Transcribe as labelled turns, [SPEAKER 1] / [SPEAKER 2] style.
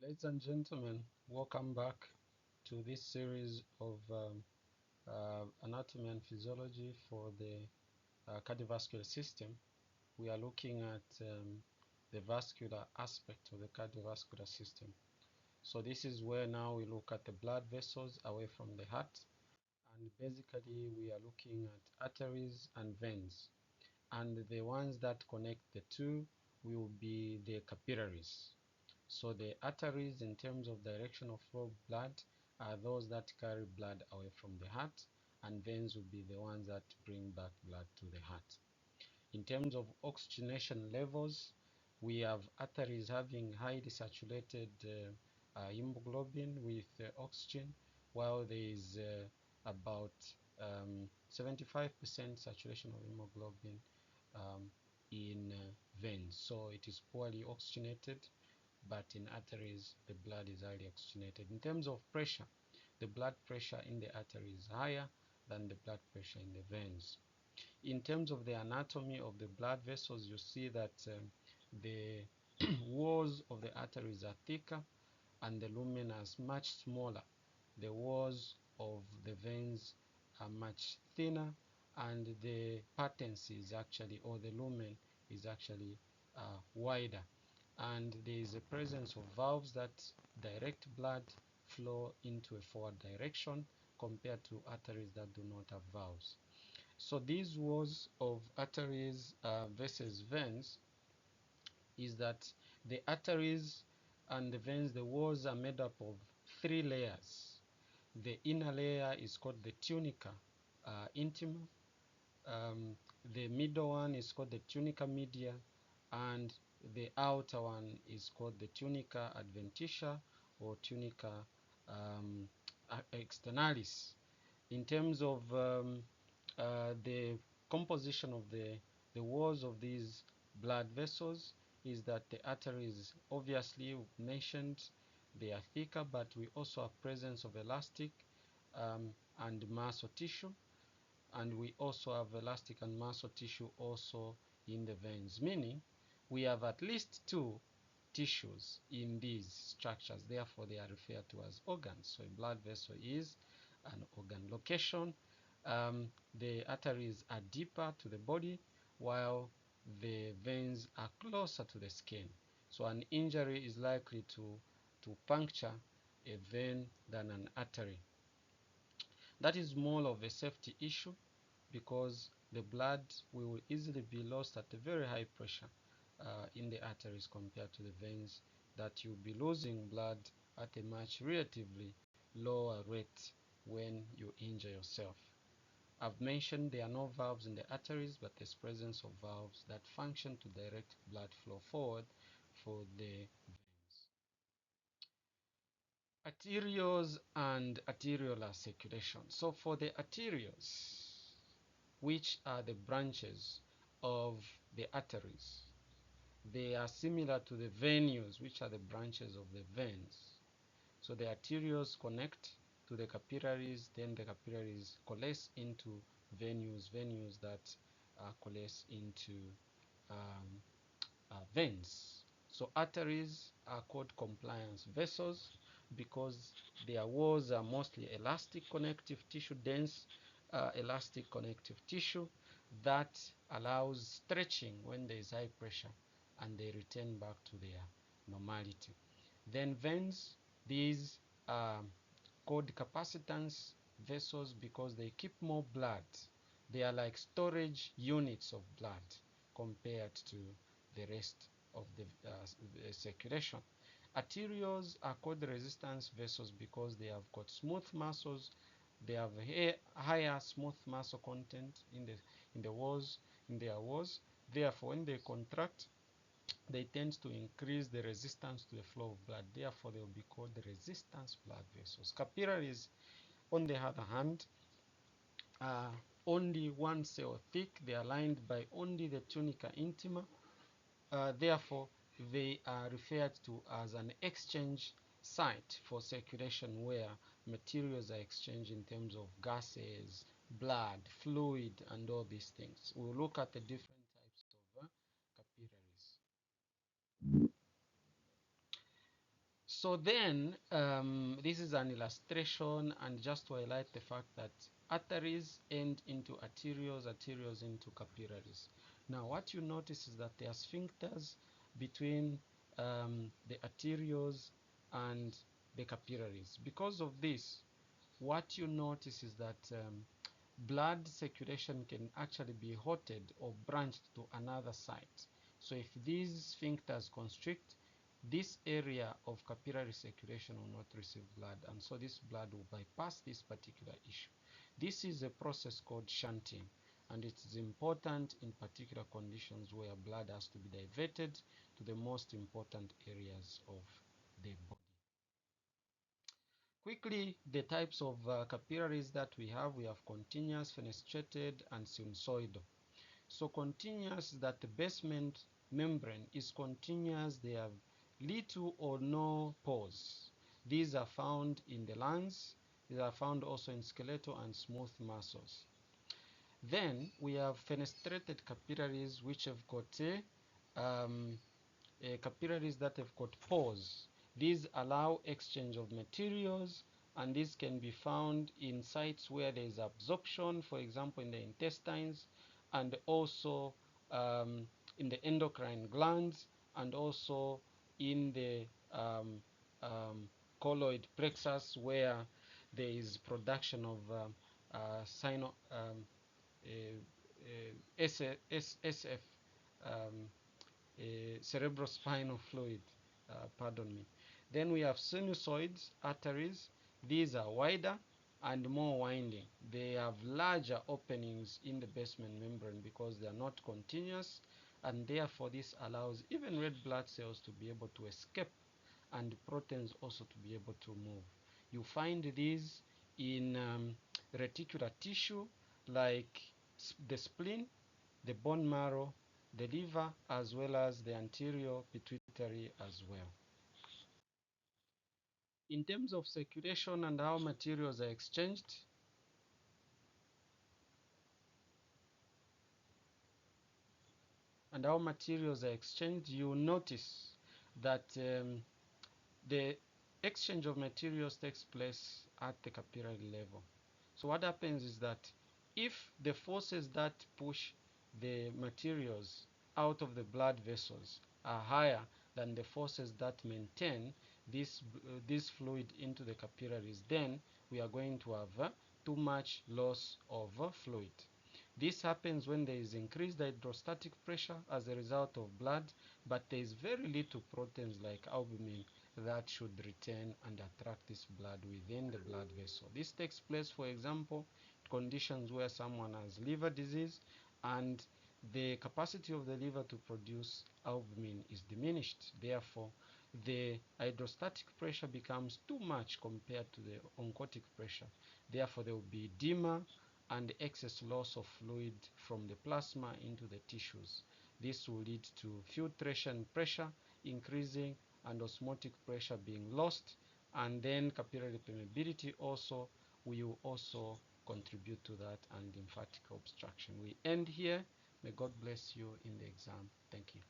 [SPEAKER 1] Ladies and gentlemen, welcome back to this series of anatomy and physiology for the cardiovascular system. We are looking at the vascular aspect of the cardiovascular system. So this is where now we look at the blood vessels away from the heart, and basically we are looking at arteries and veins, and the ones that connect the two will be the capillaries. So the arteries, in terms of direction of flow of blood, are those that carry blood away from the heart, and veins will be the ones that bring back blood to the heart. In terms of oxygenation levels, we have arteries having highly saturated hemoglobin with oxygen, while there is about 75% saturation of hemoglobin in veins. So it is poorly oxygenated, but in arteries the blood is highly oxygenated. In terms of pressure, the blood pressure in the artery is higher than the blood pressure in the veins. In terms of the anatomy of the blood vessels, you see that the walls of the arteries are thicker and the lumen is much smaller. The walls of the veins are much thinner, and the patency is actually, or the lumen is actually wider. And there is a presence of valves that direct blood flow into a forward direction compared to arteries that do not have valves. So these walls of arteries versus veins is that the arteries and the veins, the walls are made up of three layers. The inner layer is called the tunica intima. The middle one is called the tunica media, and the outer one is called the tunica adventitia or tunica externalis. In terms of the composition of the walls of these blood vessels, is that the arteries, obviously mentioned, they are thicker, but we also have presence of elastic and muscle tissue, and we also have elastic and muscle tissue also in the veins, meaning we have at least two tissues in these structures. Therefore they are referred to as organs. So a blood vessel is an organ. Location, the arteries are deeper to the body while the veins are closer to the skin. So an injury is likely to puncture a vein than an artery. That is more of a safety issue because the blood will easily be lost at a very high pressure in the arteries compared to the veins, that you'll be losing blood at a much relatively lower rate when you injure yourself. I've mentioned there are no valves in the arteries, but there's presence of valves that function to direct blood flow forward for the veins. Arterioles and arteriolar circulation. So for the arterioles, which are the branches of the arteries, they are similar to the venules, which are the branches of the veins. So the arterioles connect to the capillaries, then the capillaries coalesce into venules that coalesce into um, veins. So arteries are called compliance vessels because their walls are mostly elastic connective tissue, dense elastic connective tissue that allows stretching when there is high pressure, and they return back to their normality. Then veins, these are called capacitance vessels because they keep more blood. They are like storage units of blood compared to the rest of the circulation. Arterioles are called resistance vessels because they have got smooth muscles. They have higher smooth muscle content in the walls, in their walls. Therefore, when they contract, they tend to increase the resistance to the flow of blood. Therefore, they will be called the resistance blood vessels. Capillaries, on the other hand, are only one cell thick. They are lined by only the tunica intima. Therefore, they are referred to as an exchange site for circulation, where materials are exchanged in terms of gases, blood, fluid, and all these things. We'll look at the different types of capillaries. So then, this is an illustration, and just to highlight the fact that arteries end into arterioles, arterioles into capillaries. Now, what you notice is that there are sphincters between the arterioles and the capillaries. Because of this, what you notice is that blood circulation can actually be halted or branched to another site. So if these sphincters constrict, this area of capillary circulation will not receive blood, and so this blood will bypass this particular issue. This is a process called shunting, and it is important in particular conditions where blood has to be diverted to the most important areas of the body. Quickly, the types of capillaries that we have continuous, fenestrated, and sinusoidal. So continuous, that the basement membrane is continuous, they have little or no pores. These are found in the lungs, these are found also in skeletal and smooth muscles. Then we have fenestrated capillaries which have got capillaries that have got pores. These allow exchange of materials, and this can be found in sites where there is absorption, for example in the intestines, and also in the endocrine glands, and also in the colloid plexus, where there is production of SF, cerebrospinal fluid, pardon me. Then we have sinusoids, arteries. These are wider and more winding. They have larger openings in the basement membrane because they are not continuous, and therefore this allows even red blood cells to be able to escape and proteins also to be able to move. You find these in reticular tissue like the spleen, the bone marrow, the liver, as well as the anterior pituitary as well. In terms of circulation and how materials are exchanged, you notice that the exchange of materials takes place at the capillary level. So what happens is that if the forces that push the materials out of the blood vessels are higher than the forces that maintain this fluid into the capillaries, then we are going to have too much loss of fluid. This happens when there is increased hydrostatic pressure as a result of blood, but there is very little proteins like albumin that should retain and attract this blood within the blood vessel. This takes place, for example, conditions where someone has liver disease and the capacity of the liver to produce albumin is diminished. Therefore, the hydrostatic pressure becomes too much compared to the oncotic pressure. Therefore, there will be edema and excess loss of fluid from the plasma into the tissues. This will lead to filtration pressure increasing and osmotic pressure being lost, and then capillary permeability also will also contribute to that, and lymphatic obstruction. We end here. May God bless you in the exam. Thank you.